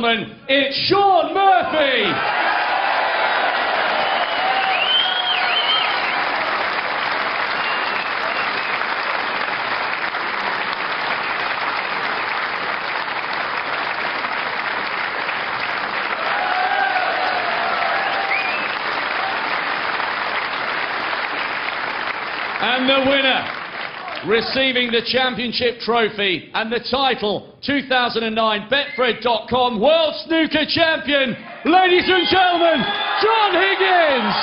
It's Shaun Murphy! And the winner, receiving the championship trophy and the title 2009 Betfred.com World Snooker Champion, ladies and gentlemen, John Higgins!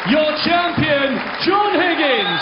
Your champion, John Higgins!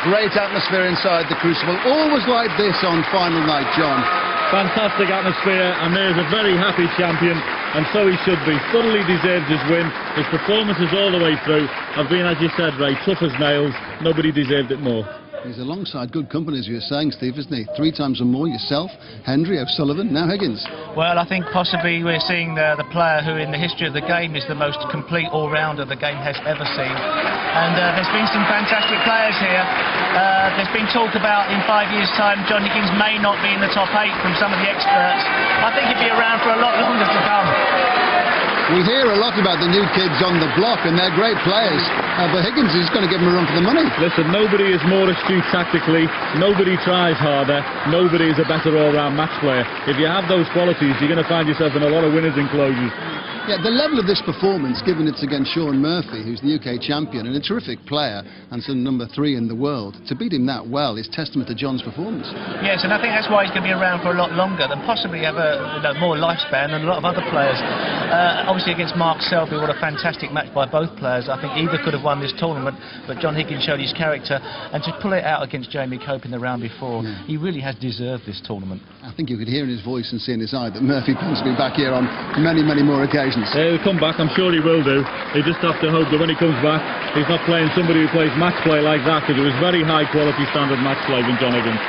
Great atmosphere inside the Crucible. Always like this on final night, John. Fantastic atmosphere, and there's a very happy champion, and so he should be. Thoroughly deserved his win. His performances all the way through have been, as you said, Ray, tough as nails. Nobody deserved it more. He's alongside good company, as you were saying, Steve, isn't he? 3 times or more, yourself, Hendry, O'Sullivan, now Higgins. Well, I think possibly we're seeing the player who in the history of the game is the most complete all-rounder the game has ever seen. And there's been some fantastic players here. There's been talk about in 5 years' time John Higgins may not be in the top 8 from some of the experts. I think he'll be around for a lot longer to come. We hear a lot about the new kids on the block, and they're great players, but Higgins is going to give them a run for the money. Listen, nobody is more astute tactically, nobody tries harder, nobody is a better all-round match player. If you have those qualities, you're going to find yourself in a lot of winners' enclosures. Yeah, the level of this performance, given it's against Shaun Murphy, who's the UK champion and a terrific player and some number 3 in the world, to beat him that well is testament to John's performance. Yes, and I think that's why he's going to be around for a lot longer and possibly have a more lifespan than a lot of other players. Obviously against Mark Selby, what a fantastic match by both players. I think either could have won this tournament, but John Higgins showed his character, and to pull it out against Jamie Cope in the round before, he really has deserved this tournament. I think you could hear in his voice and see in his eye that Murphy wants to be back here on many, many more occasions. He'll come back, I'm sure he will do. He just have to hope that when he comes back, he's not playing somebody who plays match play like that, because it was very high quality standard match play from John Higgins.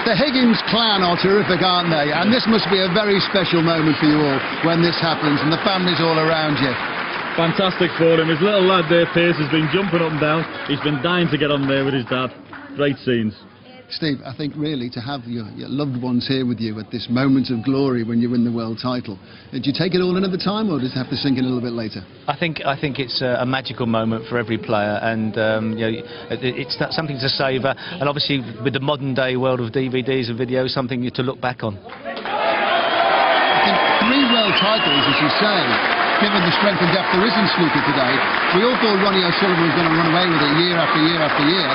The Higgins clan are terrific, aren't they? And this must be a very special moment for you all when this happens and the family's all around you. Fantastic for him. His little lad there, Pierce, has been jumping up and down. He's been dying to get on there with his dad. Great scenes. Steve, I think really to have your loved ones here with you at this moment of glory when you win the world title, do you take it all in at the time, or does it have to sink in a little bit later? I think it's a magical moment for every player, and you know, it's something to savour, and obviously with the modern day world of DVDs and videos, something to look back on. I think 3 world titles, as you say, given the strength and depth there is in snooker today. We all thought Ronnie O'Sullivan was going to run away with it year after year after year,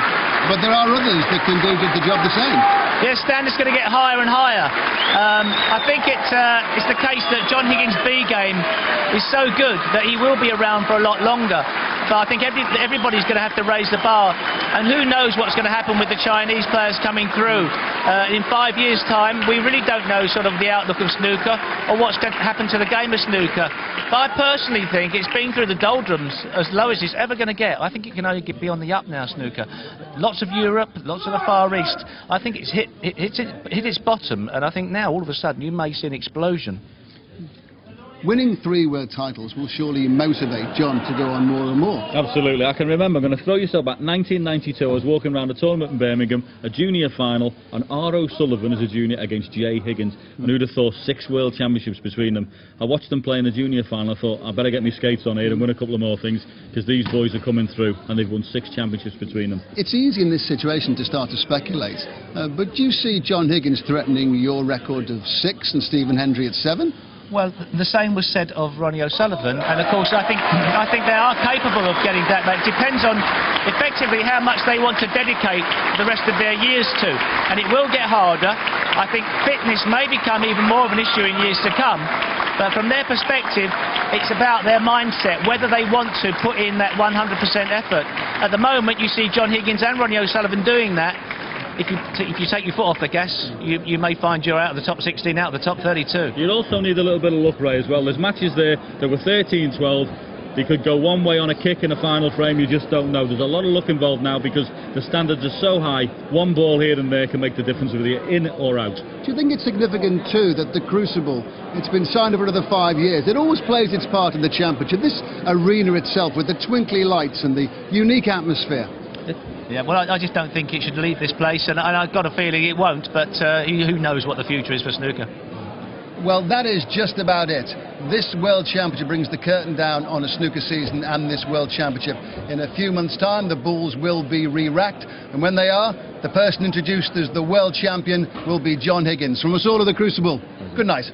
but there are others that can do the job the same. Yeah, standard's going to get higher and higher. I think it's the case that John Higgins' B game is so good that he will be around for a lot longer. But I think everybody's going to have to raise the bar. And who knows what's going to happen with the Chinese players coming through. In 5 years' time, we really don't know sort of the outlook of snooker or what's going to happen to the game of snooker. But I personally think it's been through the doldrums as low as it's ever going to get. I think it can only be on the up now, snooker. Lots of Europe, lots of the Far East. I think it's hit its bottom, and I think now, all of a sudden, you may see an explosion. Winning 3 world titles will surely motivate John to go on more and more. Absolutely. I can remember, I'm going to throw yourself back, 1992, I was walking around a tournament in Birmingham, a junior final, and R. O'Sullivan as a junior against Jay Higgins. And who'd have thought 6 world championships between them. I watched them play in the junior final, I thought, I better get my skates on here and win a couple of more things, because these boys are coming through, and they've won 6 championships between them. It's easy in this situation to start to speculate, but do you see John Higgins threatening your record of 6 and Stephen Hendry at 7? Well, the same was said of Ronnie O'Sullivan, and of course I think they are capable of getting that. But it depends on effectively how much they want to dedicate the rest of their years to, and it will get harder. I think fitness may become even more of an issue in years to come, but from their perspective it's about their mindset, whether they want to put in that 100% effort. At the moment you see John Higgins and Ronnie O'Sullivan doing that. If you take your foot off the gas, you may find you're out of the top 16, out of the top 32. You'd also need a little bit of luck, Ray, as well. There's matches there that were 13-12. They could go one way on a kick in a final frame, you just don't know. There's a lot of luck involved now because the standards are so high, one ball here and there can make the difference whether you're in or out. Do you think it's significant too that the Crucible, it's been signed for another 5 years, it always plays its part in the championship, this arena itself with the twinkly lights and the unique atmosphere? Yeah, well, I just don't think it should leave this place, and I've got a feeling it won't, but who knows what the future is for snooker. Well, that is just about it. This World Championship brings the curtain down on a snooker season and this World Championship. In a few months' time, the balls will be re-racked, and when they are, the person introduced as the World Champion will be John Higgins. From us all at the Crucible, good night.